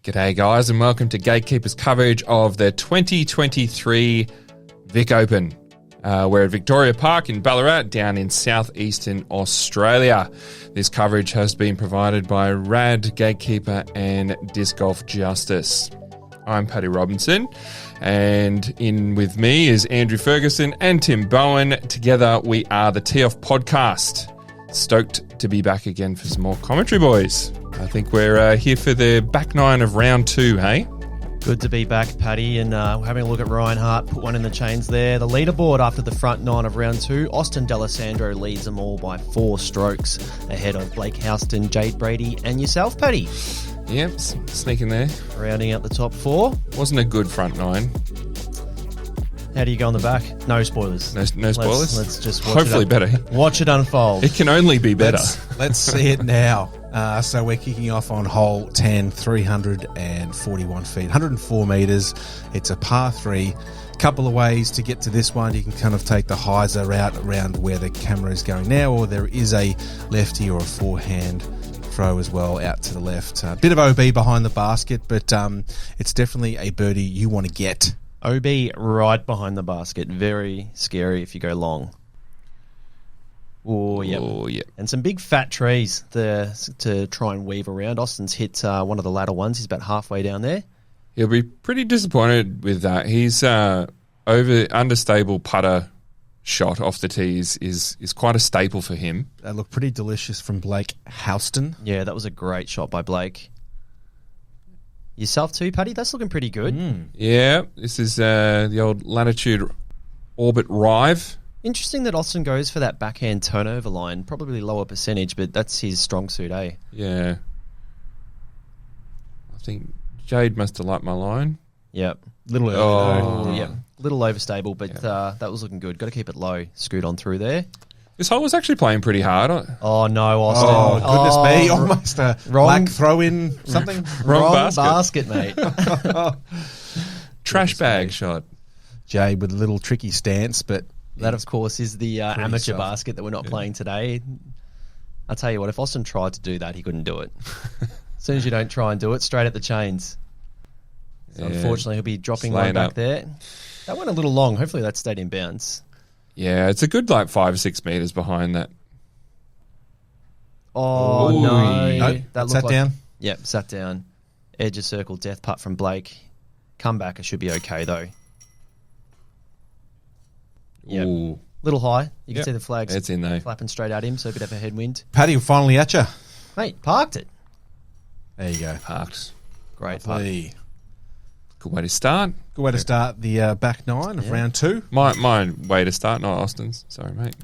G'day guys and welcome to Gatekeeper's coverage of the 2023 Vic Open. We're at Victoria Park in Ballarat down in southeastern Australia. This coverage has been provided by Rad, Gatekeeper and Disc Golf Justice. I'm Paddy Robinson and in with me is Andrew Ferguson and Tim Bowen. Together we are the Tee Off Podcast. Stoked to be back again for some more commentary, boys. I think we're here for the back nine of round two, hey? Good to be back, Paddy, and we're having a look at Ryan Hart, put one in the chains there. The leaderboard after the front nine of round two, Austin D'Alessandro leads them all by 4 strokes ahead of Blake Houston, Jade Brady and yourself, Paddy. Yep, sneaking there. Rounding out the top 4. Wasn't a good front nine. How do you go on the back? No spoilers. No spoilers? Let's just watch Hopefully better. Watch it unfold. It can only be better. Let's see it now. So we're kicking off on hole 10, 341 feet, 104 metres. It's a par 3. Couple of ways to get to this one. You can kind of take the hyzer route around where the camera is going now, or there is a lefty or a forehand throw as well out to the left. A bit of OB behind the basket, but it's definitely a birdie you want to get. OB right behind the basket. Very scary if you go long. Oh, yep. Oh, yep. And some big fat trees there to try and weave around. Austin's hit one of the latter ones. He's about halfway down there. He'll be pretty disappointed with that. He's understable putter shot off the tees is quite a staple for him. They look pretty delicious from Blake Houston. Yeah, that was a great shot by Blake. Yourself too, Paddy? That's looking pretty good. Yeah, this is the old Latitude Orbit Rive. Interesting that Austin goes for that backhand turnover line. Probably lower percentage, but that's his strong suit, eh? Yeah. I think Jade must have liked my line. Yep. Little early though. Yep. Little overstable, but that was looking good. Got to keep it low. Scoot on through there. This hole was actually playing pretty hard. Oh, no, Austin. Oh, goodness me. Almost a black throw-in something. Wrong basket, mate. Trash bag shot. Jade with a little tricky stance, but... That, of course, is the amateur soft. basket that we're not playing today. I'll tell you what, if Austin tried to do that, he couldn't do it. As soon as you don't try and do it, straight at the chains. So unfortunately, he'll be dropping one back there. That went a little long. Hopefully that stayed in bounds. Yeah, it's a good 5 or 6 metres behind that. Oh, Ooh. no. That sat down? Yep, sat down. Edge of circle, death putt from Blake. Comeback, should be okay, though. Yep. Ooh. Little high. You can see the flags It's in there. flapping straight at him, so a bit of a headwind. Paddy, we're finally at you. Mate, parked it. There you go. Parked. Great putt. Good way to start. Good way to start the back nine of round 2. My way to start, not Austin's. Sorry, mate.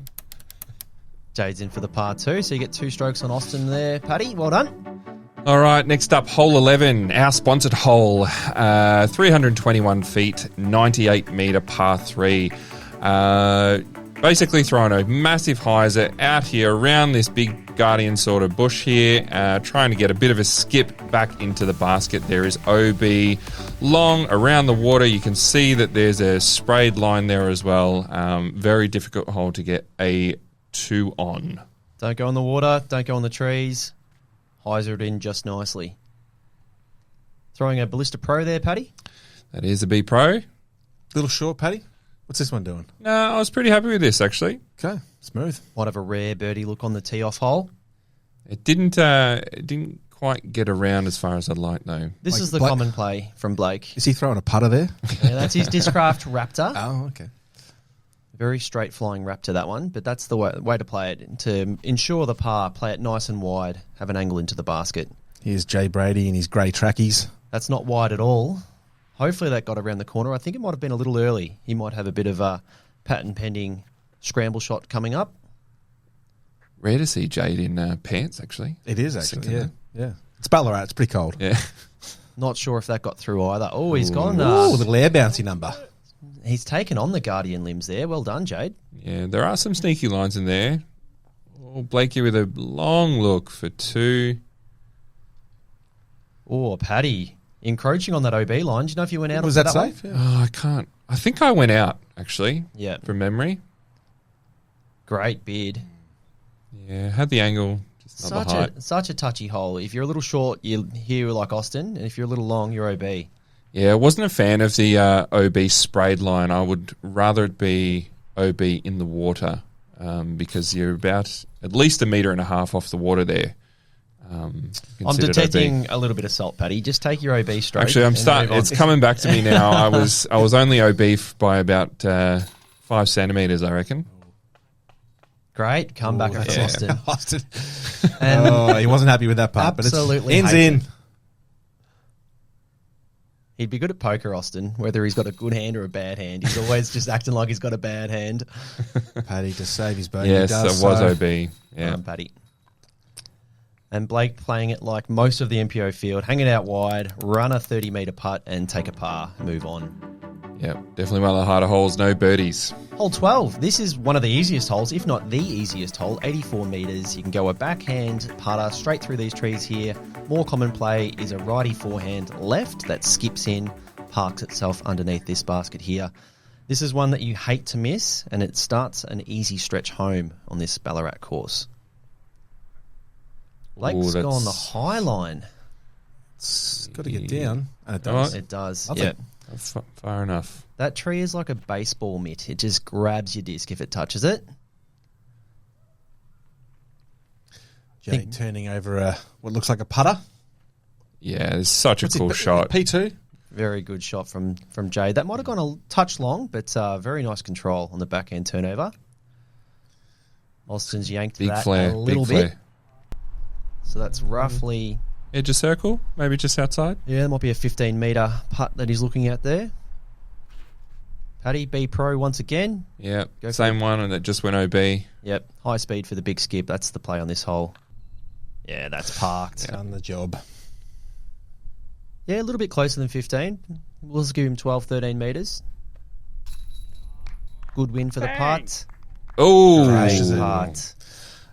Jade's in for the par 2, so you get 2 strokes on Austin there. Paddy, well done. All right, next up, hole 11, our sponsored hole. 321 feet, 98 metre par 3. Basically throwing a massive hyzer out here around this big guardian sort of bush here, trying to get a bit of a skip back into the basket. There is OB long around the water. You can see that there's a sprayed line there as well. Very difficult hole to get a 2 on. Don't go in the water, don't go on the trees. Hyzer it in just nicely. Throwing a Ballista Pro there, Paddy. That is a B Pro. Little short, Paddy. What's this one doing? No, I was pretty happy with this, actually. Okay, smooth. Might have a rare birdie look on the tee-off hole. It didn't quite get around as far as I'd like, though. This is the common play from Blake. Is he throwing a putter there? Yeah, that's his Discraft Raptor. Oh, okay. Very straight flying Raptor, that one. But that's the way to play it. To ensure the par, play it nice and wide. Have an angle into the basket. Here's Jade Brady in his grey trackies. That's not wide at all. Hopefully that got around the corner. I think it might have been a little early. He might have a bit of a patent pending scramble shot coming up. Rare to see Jade in pants, actually. It is, actually, Sinking yeah. It's Ballarat. It's pretty cold. Yeah. Not sure if that got through either. Oh, he's gone. Ooh, a little air bouncy number. He's taken on the Guardian limbs there. Well done, Jade. Yeah, there are some sneaky lines in there. Oh, Blakey with a long look for 2. Oh, Paddy. Encroaching on that OB line. Do you know if you went out? Was of that one? safe? Yeah. Oh, I can't. I think I went out, actually. Yeah. From memory. Great beard. Yeah, had the angle. Just not the height. Such a touchy hole. If you're a little short, you're here like Austin, and if you're a little long, you're OB. Yeah, I wasn't a fan of the OB sprayed line. I would rather it be OB in the water because you're about at least 1.5 meters off the water there. I'm detecting a little bit of salt, Paddy. Just take your OB straight. Actually, I'm starting. It's coming back to me now. I was only OB by about 5 centimeters, I reckon. Great comeback of Austin. Austin. And he wasn't happy with that part. Absolutely, but it's in. He'd be good at poker, Austin, whether he's got a good hand or a bad hand. He's always just acting like he's got a bad hand. Paddy to save his bogey. Yes, it was OB. Yeah, Paddy. And Blake playing it like most of the MPO field, hang it out wide, run a 30-metre putt and take a par, move on. Yeah, definitely one of the harder holes, no birdies. Hole 12, this is one of the easiest holes, if not the easiest hole, 84 metres. You can go a backhand putter straight through these trees here. More common play is a righty forehand left that skips in, parks itself underneath this basket here. This is one that you hate to miss, and it starts an easy stretch home on this Ballarat course. Blake's gone the high line. It's got to get down. And it does. does. It does. Lovely. Yeah. Far enough. That tree is like a baseball mitt. It just grabs your disc if it touches it. Jade turning over what looks like a putter. Yeah, it's such a cool shot. P2. Very good shot from Jade. That might have gone a touch long, but very nice control on the backhand turnover. Austin's yanked Big that flare, a little bit. So that's roughly... Edge of circle, maybe just outside. Yeah, there might be a 15-metre putt that he's looking at there. Paddy, B Pro once again. Yeah, same one, and it just went OB. Yep, high speed for the big skip. That's the play on this hole. Yeah, that's parked. Done the job. Yeah, a little bit closer than 15. We'll just give him 12, 13 metres. Good win for the putt. Oh, Great putt.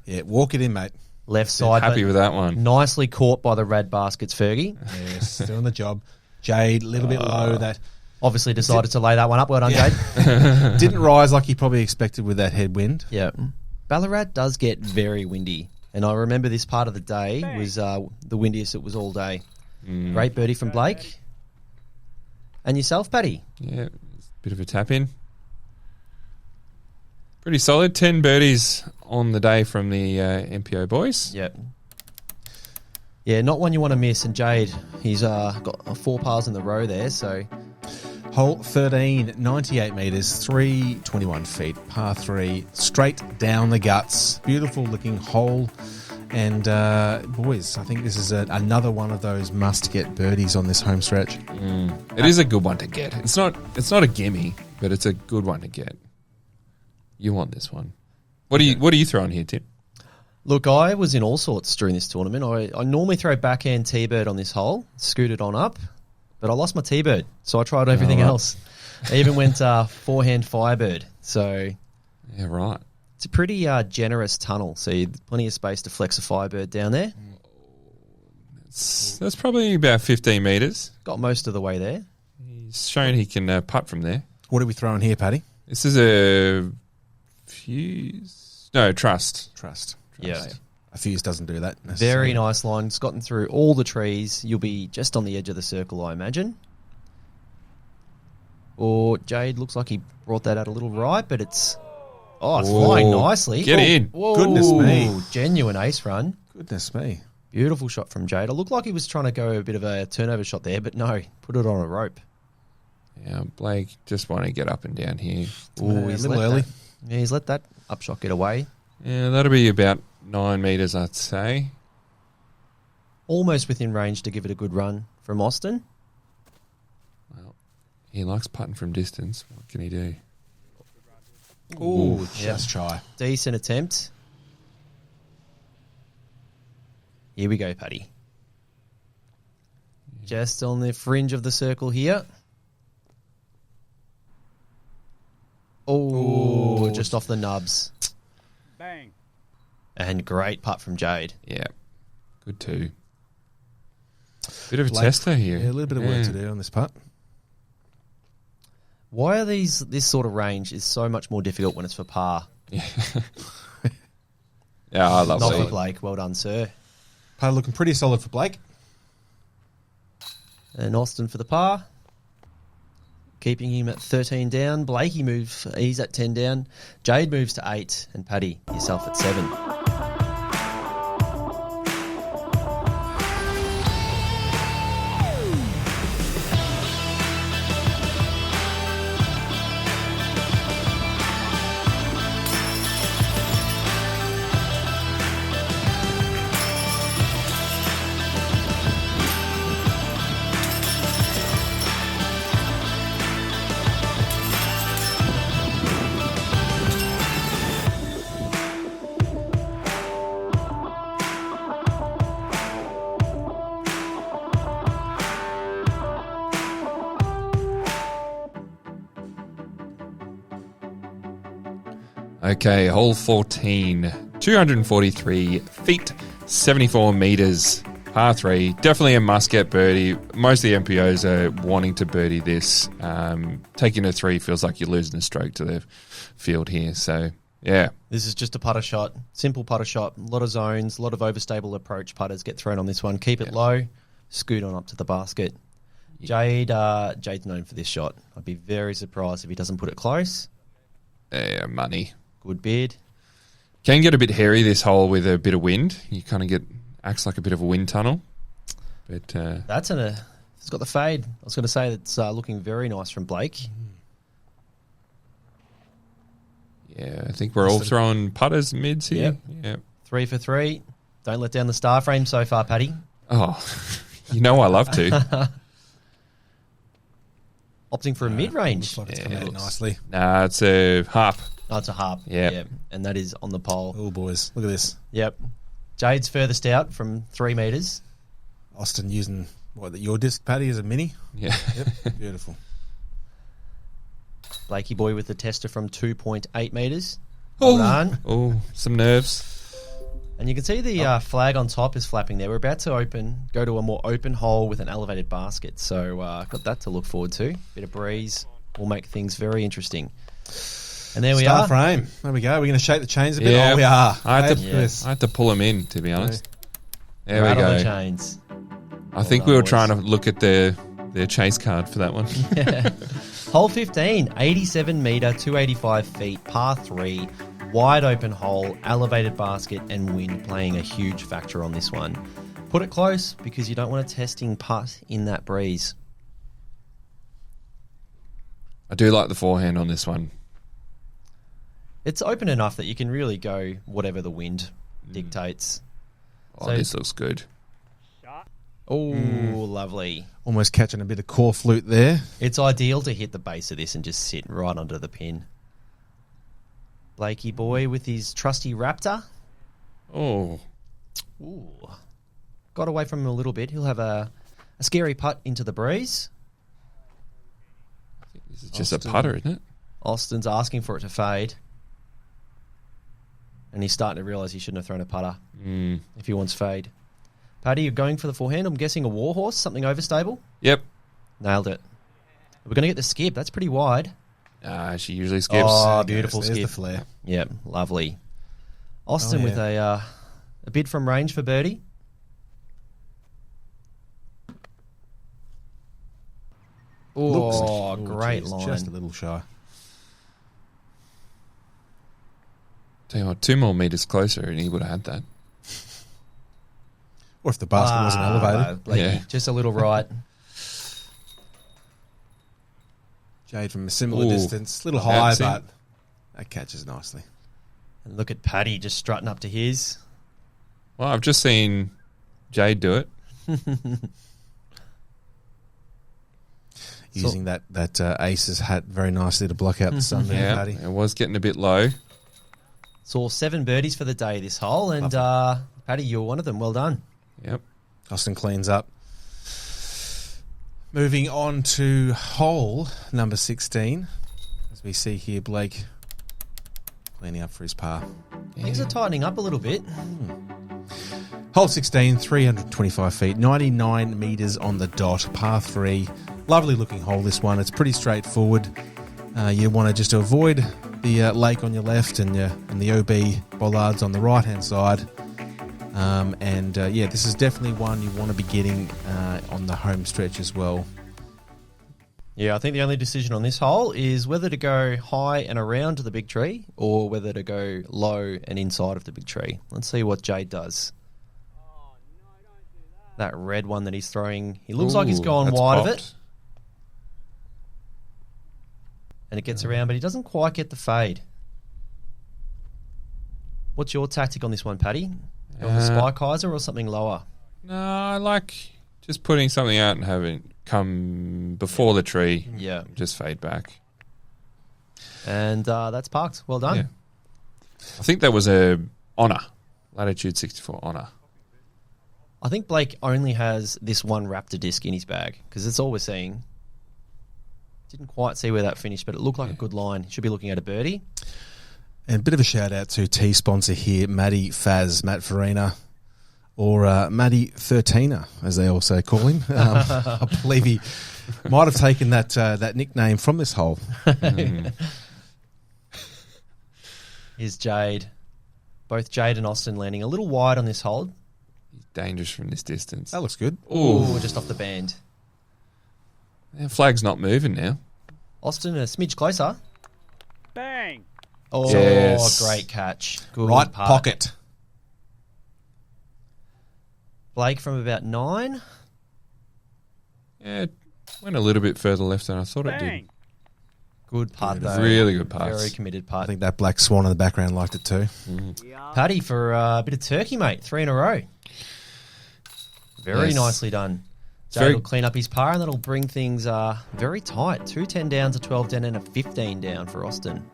Yeah, walk it in, mate. Left side. Happy with that one. Nicely caught by the rad baskets, Fergie. Yes, doing the job. Jade, a little bit low. That obviously decided to lay that one up. Well done, Jade. Didn't rise like he probably expected with that headwind. Yeah. Ballarat does get very windy. And I remember this part of the day was the windiest it was all day. Great birdie from Blake. And yourself, Paddy? Yeah, bit of a tap in. Pretty solid. 10 birdies on the day from the MPO boys. Yep. Yeah, not one you want to miss. And Jade, he's got 4 pars in the row there. So hole 13, 98 metres, 321 feet, par 3, straight down the guts. Beautiful looking hole. And boys, I think this is another one of those must-get birdies on this home stretch. It is a good one to get. It's not a gimme, but it's a good one to get. You want this one. What are you throwing here, Tim? Look, I was in all sorts during this tournament. I normally throw backhand T-bird on this hole, scooted on up, but I lost my T-bird, so I tried everything else. I even went forehand firebird. So yeah, right. It's a pretty generous tunnel, so plenty of space to flex a firebird down there. That's probably about 15 metres. Got most of the way there. He's shown he can putt from there. What are we throwing here, Paddy? This is a fuse. No, trust. Yeah. A fuse doesn't do that. Very nice line. It's gotten through all the trees. You'll be just on the edge of the circle, I imagine. Or Jade looks like he brought that out a little right, but it's... Oh, it's flying nicely. Get in. Whoa. Goodness me. Genuine ace run. Goodness me. Beautiful shot from Jade. It looked like he was trying to go a bit of a turnover shot there, but no, put it on a rope. Yeah, Blake just want to get up and down here. Ooh, he's a little early. He's let that upshot get away. Yeah, that'll be about 9 metres, I'd say. Almost within range to give it a good run from Austin. Well, he likes putting from distance. What can he do? Ooh, just try. Decent attempt. Here we go, Paddy. Just on the fringe of the circle here. Oh, just off the nubs. Bang. And great putt from Jade. Yeah, good too. Bit of a tester here. Yeah, a little bit of work to do on this putt. Why are this sort of range is so much more difficult when it's for par? Yeah. Yeah, I love Not for it. Blake. Well done, sir. Putter looking pretty solid for Blake. And Austin for the par. Keeping him at 13 down. Blakey moves. He's at 10 down. Jade moves to 8. And Paddy, yourself at 7. Okay, hole 14, 243 feet, 74 meters, par 3. Definitely a must-get birdie. Most of the MPOs are wanting to birdie this. Taking a 3 feels like you're losing a stroke to the field here. So, yeah. This is just a putter shot. Simple putter shot. A lot of zones, a lot of overstable approach putters get thrown on this one. Keep it low, scoot on up to the basket. Jade's known for this shot. I'd be very surprised if he doesn't put it close. Yeah, money. Good bid. Can get a bit hairy this hole with a bit of wind. You kind of acts like a bit of a wind tunnel. But it's got the fade. I was going to say it's looking very nice from Blake. Yeah, I think we're all throwing putters mids here. Yep. 3 for 3. Don't let down the star frame so far, Paddy. Oh, you know I love to. Opting for a mid-range. Looks like it's coming out nicely. Nah, it's a harp. Oh, it's a harp. Yep. Yeah, and that is on the pole. Oh, boys. Look at this. Yep. Jade's furthest out from 3 metres. Austin using, your disc, Paddy, as a mini? Yeah. Yep. Beautiful. Blakey boy with the tester from 2.8 metres. Well done. Oh, some nerves. And you can see the flag on top is flapping there. We're about to go to a more open hole with an elevated basket. So got that to look forward to. Bit of breeze will make things very interesting. And there we are. Frame. There we go. We're going to shake the chains a bit. Yeah. Oh, we are. I had to pull them in, to be honest. There we Rattle go. the chains. I think we were trying to look at their chase card for that one. Yeah. Hole 15, 87 metre, 285 feet, par 3, wide open hole, elevated basket and wind playing a huge factor on this one. Put it close because you don't want a testing putt in that breeze. I do like the forehand on this one. It's open enough that you can really go whatever the wind dictates. Oh, this looks good. Oh, lovely. Almost catching a bit of core flute there. It's ideal to hit the base of this and just sit right under the pin. Blakey boy with his trusty Raptor. Oh. Ooh. Got away from him a little bit. He'll have a scary putt into the breeze. I think this is just a putter, isn't it? Austin's asking for it to fade. And he's starting to realise he shouldn't have thrown a putter if he wants fade. Paddy, you're going for the forehand. I'm guessing a warhorse, something overstable. Yep. Nailed it. We're going to get the skip. That's pretty wide. She usually skips. Oh, beautiful There's skip. the flare. Yeah, lovely. Austin with a bid from range for birdie. Oh, great line. Just a little shy. Tell you what, 2 more meters closer and he would have had that. Or if the basket wasn't elevated. Blakey, just a little right. Jade from a similar distance. A little high, but that catches nicely. And look at Paddy just strutting up to his. Well, I've just seen Jade do it. Using that Aces hat very nicely to block out the sun there, Yeah, Paddy. it was getting a bit low. Saw 7 birdies for the day this hole, and Paddy, you're one of them. Well done. Yep. Austin cleans up. Moving on to hole number 16. As we see here, Blake cleaning up for his par. Things are tightening up a little bit. Hole 16, 325 feet, 99 metres on the dot, par 3. Lovely looking hole, this one. It's pretty straightforward. You want to just avoid the lake on your left and the OB bollards on the right-hand side. This is definitely one you want to be getting on the home stretch as well. Yeah, I think the only decision on this hole is whether to go high and around the big tree or whether to go low and inside of the big tree. Let's see what Jade does. That red one that he's throwing, he looks like he's gone wide of it. And it gets around, but he doesn't quite get the fade. What's your tactic on this one, Paddy? Go with the Spike Heiser or something lower? No, I like just putting something out and having come before the tree. Yeah. Just fade back. And that's parked. Well done. Yeah. I think that was a honour. Latitude 64 honour. I think Blake only has this one Raptor disc in his bag because it's all we're seeing. Didn't quite see where that finished, but it looked like a good line. Should be looking at a birdie. And a bit of a shout out to T sponsor here, Matt Farina, or Matty 13er, as they also call him. I believe he might have taken that nickname from this hole. Here's Jade. Both Jade and Austin landing a little wide on this hole. He's dangerous from this distance. That looks good. Ooh, just off the band. The flag's not moving now. Austin a smidge closer. Bang! Oh, yes. Great catch. Good Right putt. pocket. Blake from about 9. Yeah, it went a little bit further left than I thought it did. Bang! Good putt, though. Really good pass. Very committed I putt. think that black swan in the background liked it too. Paddy for a bit of turkey, mate. 3 in a row. Very Yes. nicely done. Jade Very- will clean up his par, and that'll bring things very tight. 2 10 down to 12 down and a 15 down for Austin.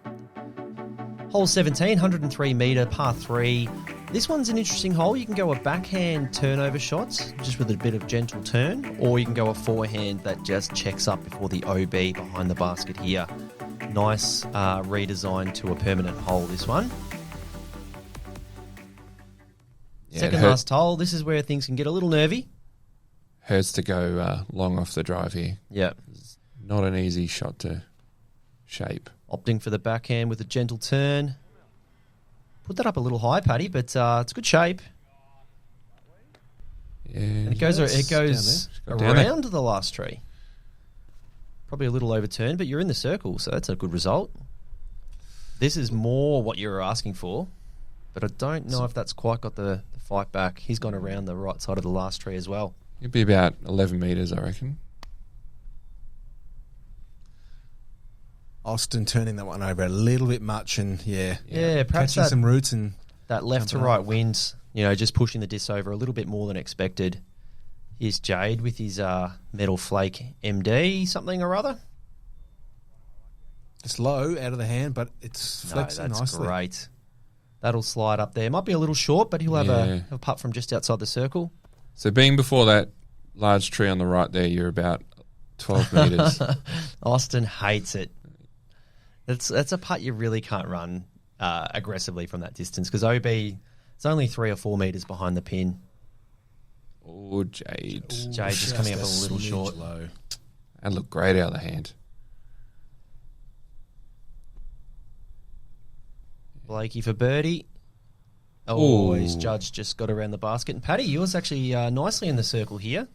Hole 17, 103 metre, par 3. This one's an interesting hole. You can go a backhand turnover shot, just with a bit of gentle turn, or you can go a forehand that just checks up before the OB behind the basket here. Nice redesign to a permanent hole, this one. Yeah, Second last hole. This is where things can get a little nervy. Hurts to go long off the drive here. Yeah. Not an easy shot to shape. Opting for the backhand with a gentle turn. Put that up a little high, Paddy, but it's good shape. Yeah, And it goes Got down there. around the last tree. Probably a little overturned, but you're in the circle, so that's a good result. This is more what you were asking for, but I don't know if that's quite got the fight back. He's gone around the right side of the last tree as well. It'd be about 11 metres, I reckon. Austin turning that one over a little bit much and Yeah, perhaps catching some roots and that left to jumping right up. wind, just pushing the disc over a little bit more than expected. Here's Jade with his metal flake MD something or other. it's low out of the hand, but it's flexing that's nicely. great. That'll slide up there. Might be a little short, but he'll have a putt from just outside the circle. So being before that large tree on the right there, you're about 12 metres. Austin hates it. That's a putt you really can't run aggressively from that distance because OB, it's only 3 or 4 metres behind the pin. Oh, Jade. Jade just coming up a little smidge short. low. That looked great out of the hand. Blakey for birdie. Oh, Ooh. his judge just got around the basket. And Paddy, yours actually nicely in the circle here.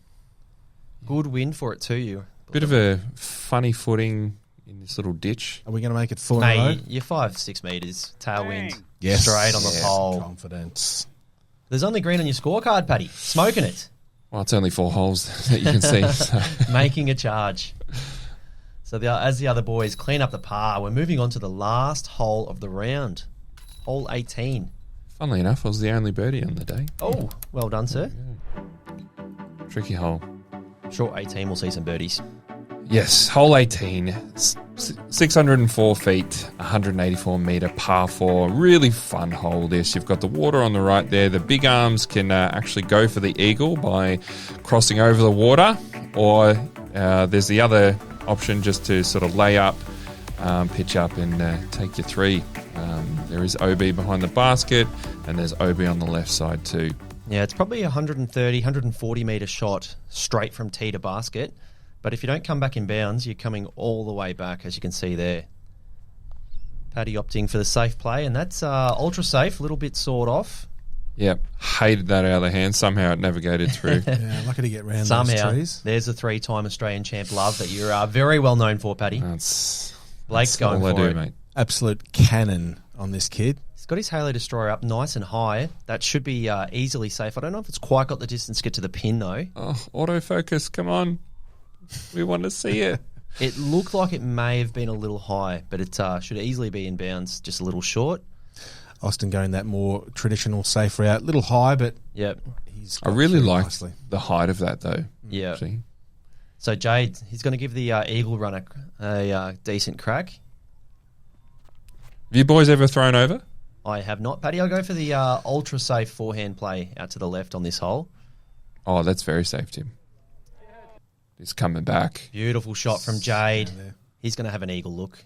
Good win for it too. You Bit of a funny footing in this little ditch. Are we going to make it 4 in a row? Mate, you're 5-6 metres, tailwind, Bang. Yes. straight on the pole. Confidence. There's only green on your scorecard, Paddy. Smoking it. Well, it's only 4 holes that you can see. So. Making a charge. So as the other boys clean up the par, we're moving on to the last hole of the round. Hole 18. Funnily enough, I was the only birdie on the day. Oh, well done, sir. Tricky hole. Short 18, we'll see some birdies. Yes, hole 18, 604 feet, 184 metre par 4. Really fun hole this. You've got the water on the right there. The big arms can actually go for the eagle by crossing over the water, or there's the other option just to sort of lay up, pitch up and take your 3. There is OB behind the basket and there's OB on the left side too. Yeah, it's probably a 130, 140 metre shot straight from tee to basket. But if you don't come back in bounds, you're coming all the way back, as you can see there. Paddy opting for the safe play, and that's ultra safe, a little bit sawed off. Yep, hated that out of the hand. Somehow it navigated through. Yeah, lucky to get round Somehow, those trees. there's a 3-time Australian champ love that you're very well known for, Paddy. Blake's going all I for do, it. mate. Absolute cannon on this kid. He's got his Halo Destroyer up nice and high. That should be easily safe. I don't know if it's quite got the distance to get to the pin, though. Oh, autofocus, come on. We want to see it. It looked like it may have been a little high, but it should easily be in bounds, just a little short. Austin going that more traditional safe route. Little high, but Yep. he's I got really through like nicely. the height of that, though. Yeah. Actually. So Jade, he's going to give the Eagle Runner a decent crack. Have you boys ever thrown over? I have not. Paddy, I'll go for the ultra safe forehand play out to the left on this hole. Oh, that's very safe, Tim. He's coming back. Beautiful shot from Jade. Down there. He's going to have an eagle look.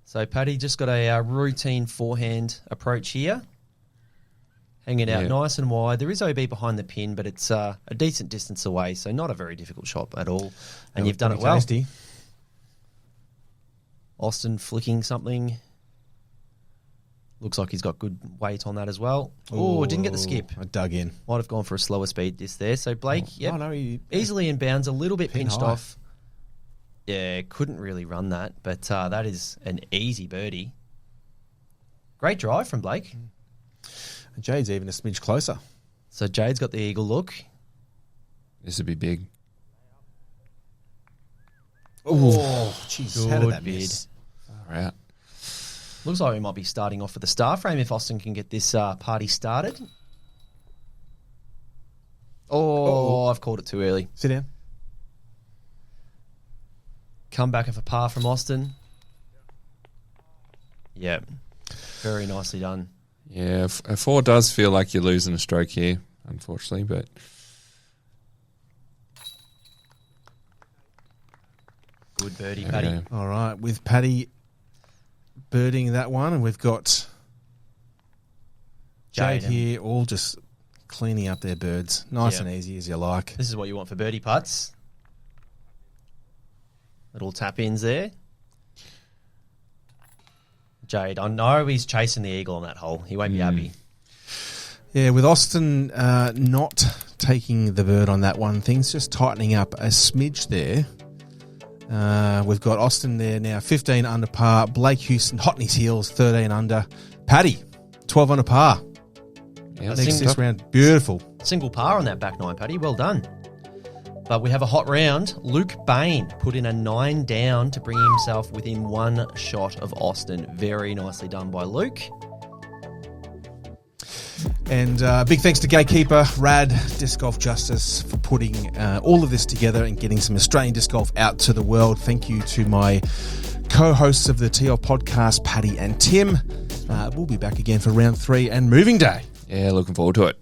So Paddy just got a routine forehand approach here. Hanging out Yeah. nice and wide. There is OB behind the pin, but it's a decent distance away, so not a very difficult shot at all. And That you've done it looked well. tasty. Austin flicking something. Looks like he's got good weight on that as well. Oh, didn't get the skip. I dug in. Might have gone for a slower speed disc there. So Blake, yep, Oh, no, he, easily in bounds, a little bit Pin pinched high. off. Yeah, couldn't really run that, but that is an easy birdie. Great drive from Blake. Jade's even a smidge closer. So Jade's got the eagle look. This would be big. Oh, jeez. How did Good that miss? All right. Looks like we might be starting off with the star frame if Austin can get this party started. Oh, I've called it too early. Sit down. Come back of a par from Austin. Yep. Very nicely done. Yeah, a 4 does feel like you're losing a stroke here, unfortunately, but Good birdie, there we Paddy. go. All right, with Paddy birding that one, and we've got Jade Jade. here, all just cleaning up their birds. Nice Yeah. and easy as you like. This is what you want for birdie putts. Little tap ins there. Jade, I know he's chasing the eagle on that hole. He won't be happy. Yeah, with Austin not taking the bird on that one, things just tightening up a smidge there. We've got Austin there now, 15 under par. Blake Houston, hot in his heels, 13 under. Paddy, 12 under par. Yeah, Next think- this round, beautiful. Single par on that back nine, Paddy. Well done. But we have a hot round. Luke Bain put in a 9 down to bring himself within one shot of Austin. Very nicely done by Luke. And big thanks to Gatekeeper, Rad, Disc Golf Justice for putting all of this together and getting some Australian disc golf out to the world. Thank you to my co-hosts of the TL podcast, Paddy and Tim. We'll be back again for round 3 and moving day. Yeah, looking forward to it.